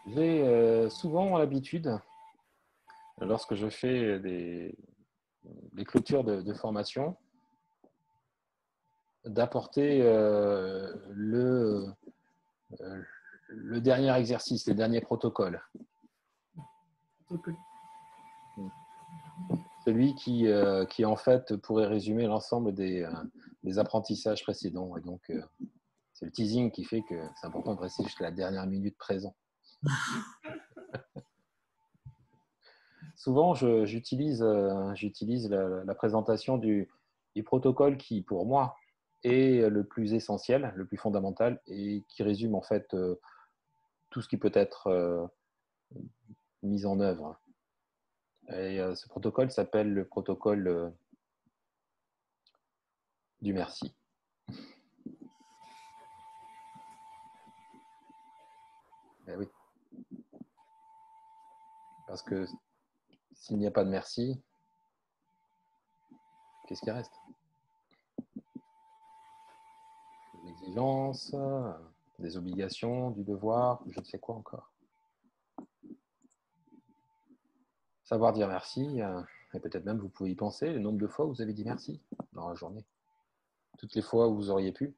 J'ai souvent l'habitude, lorsque je fais des clôtures de formation, d'apporter euh, le dernier exercice, les derniers protocoles. Celui qui en fait pourrait résumer l'ensemble des apprentissages précédents. Et donc, c'est le teasing qui fait que c'est important de rester jusqu'à la dernière minute présent. Souvent, j'utilise la présentation du protocole qui, pour moi, est le plus essentiel, le plus fondamental et qui résume en fait tout ce qui peut être mis en œuvre. Et ce protocole s'appelle le protocole du merci. Eh oui. Parce que s'il n'y a pas de merci, qu'est-ce qui reste? Des exigences, des obligations, du devoir, je ne sais quoi encore. Savoir dire merci, et peut-être même vous pouvez y penser, le nombre de fois où vous avez dit merci dans la journée. Toutes les fois où vous auriez pu,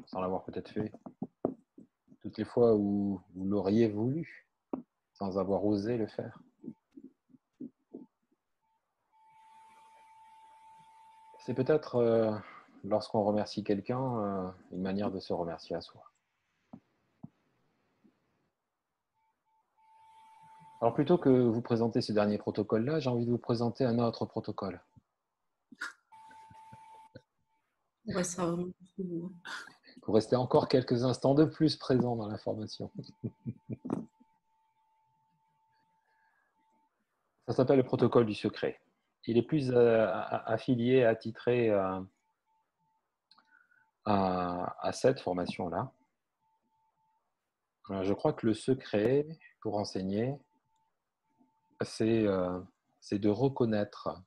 sans l'avoir peut-être fait. Toutes les fois où vous l'auriez voulu, sans avoir osé le faire. C'est peut-être, lorsqu'on remercie quelqu'un, une manière de se remercier à soi. Alors plutôt que vous présenter ce dernier protocole-là, j'ai envie de vous présenter un autre protocole. On restera vraiment jusqu'au bout. Pour rester encore quelques instants de plus présent dans la formation. Ça s'appelle le protocole du secret. Il est plus affilié, attitré à cette formation-là. Je crois que le secret, pour enseigner, c'est de reconnaître.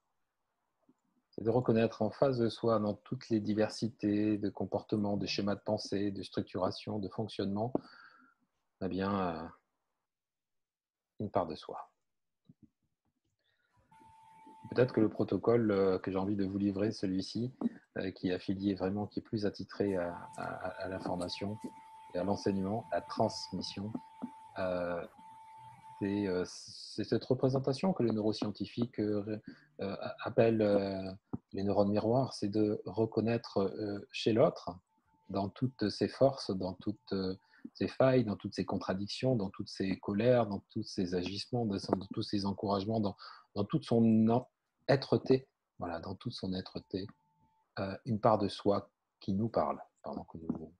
C'est de reconnaître en face de soi, dans toutes les diversités de comportements, de schémas de pensée, de structuration, de fonctionnement, eh bien, une part de soi. Peut-être que le protocole que j'ai envie de vous livrer, celui-ci, qui est affilié vraiment, qui est plus attitré à la formation et à l'enseignement, à la transmission, c'est cette représentation que les neuroscientifiques appellent les neurones miroirs, c'est de reconnaître chez l'autre, dans toutes ses forces, dans toutes ses failles, dans toutes ses contradictions, dans toutes ses colères, dans tous ses agissements, dans tous ses encouragements, dans toute son être-té, voilà, dans toute son être-té, une part de soi qui nous parle, pardon, que nous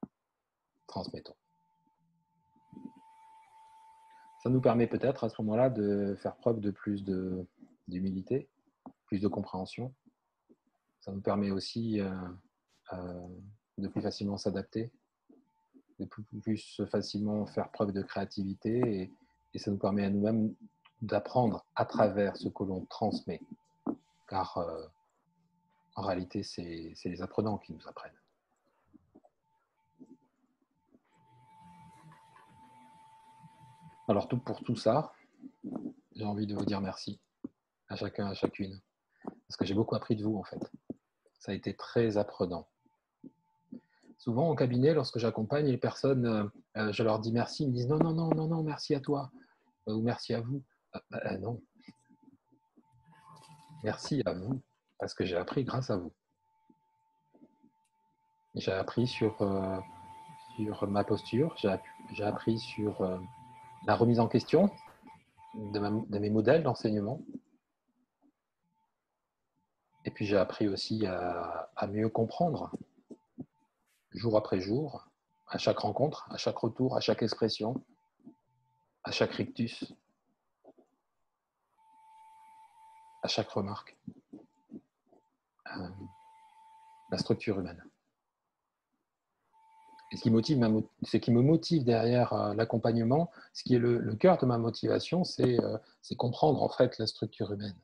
transmettons. Ça nous permet peut-être à ce moment-là de faire preuve de plus d'humilité, plus de compréhension. Ça nous permet aussi de plus facilement s'adapter, de plus facilement faire preuve de créativité et ça nous permet à nous-mêmes d'apprendre à travers ce que l'on transmet. Car en réalité, c'est les apprenants qui nous apprennent. Alors pour tout ça, j'ai envie de vous dire merci à chacun, à chacune. Parce que j'ai beaucoup appris de vous en fait. Ça a été très apprenant. Souvent en cabinet, lorsque j'accompagne les personnes, je leur dis merci, ils me disent non, non, non, non, non, merci à toi, ou merci à vous. Non, merci à vous, parce que j'ai appris grâce à vous. J'ai appris sur ma posture, j'ai appris sur la remise en question de mes modèles d'enseignement. Et puis j'ai appris aussi à mieux comprendre, jour après jour, à chaque rencontre, à chaque retour, à chaque expression, à chaque rictus, à chaque remarque, la structure humaine. Et ce qui me motive derrière l'accompagnement, ce qui est le cœur de ma motivation, c'est comprendre en fait la structure humaine.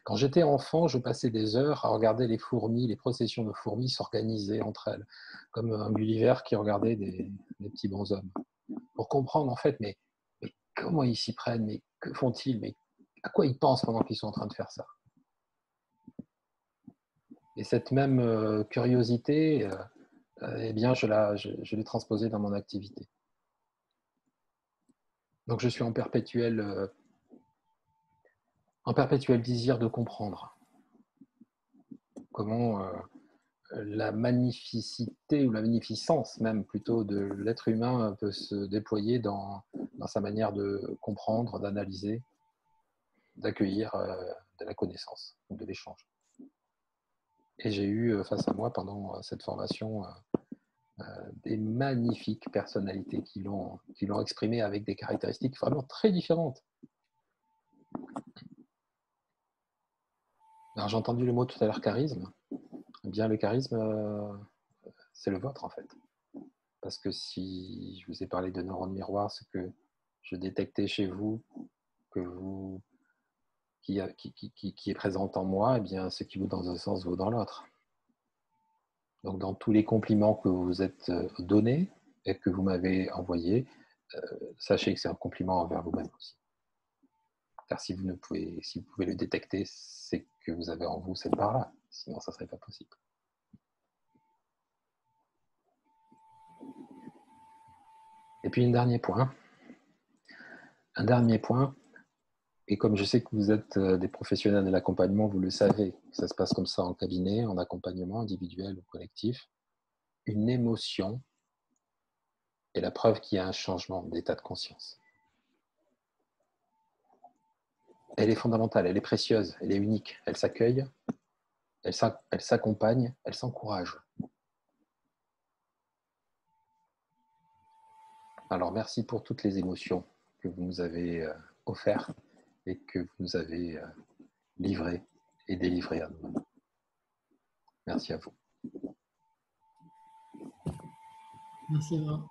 Quand j'étais enfant, je passais des heures à regarder les fourmis, les processions de fourmis s'organiser entre elles, comme un Gulliver qui regardait des petits bonshommes. Pour comprendre en fait, mais comment ils s'y prennent, mais que font-ils, mais à quoi ils pensent pendant qu'ils sont en train de faire ça? Et cette même curiosité, eh bien, je l'ai transposée dans mon activité. Donc, je suis en perpétuel désir de comprendre comment la magnificité ou la magnificence même plutôt de l'être humain peut se déployer dans sa manière de comprendre, d'analyser, d'accueillir de la connaissance, de l'échange. Et j'ai eu face à moi pendant cette formation des magnifiques personnalités qui l'ont exprimé avec des caractéristiques vraiment très différentes. Alors j'ai entendu le mot tout à l'heure charisme. Eh bien le charisme, c'est le vôtre en fait. Parce que si je vous ai parlé de neurones miroirs, ce que je détectais chez vous, que vous qui est présente en moi, eh bien ce qui vaut dans un sens vaut dans l'autre. Donc dans tous les compliments que vous vous êtes donnés et que vous m'avez envoyés, sachez que c'est un compliment envers vous-même aussi. Car si vous pouvez le détecter, c'est que vous avez en vous cette part-là. Sinon, ça ne serait pas possible. Et puis, un dernier point. Et comme je sais que vous êtes des professionnels de l'accompagnement, vous le savez, ça se passe comme ça en cabinet, en accompagnement individuel ou collectif. Une émotion est la preuve qu'il y a un changement d'état de conscience. Elle est fondamentale, elle est précieuse, elle est unique, elle s'accueille, elle s'accompagne, elle s'encourage. Alors merci pour toutes les émotions que vous nous avez offertes et que vous nous avez livrées et délivrées à nous. Merci à vous. Merci, Laurent.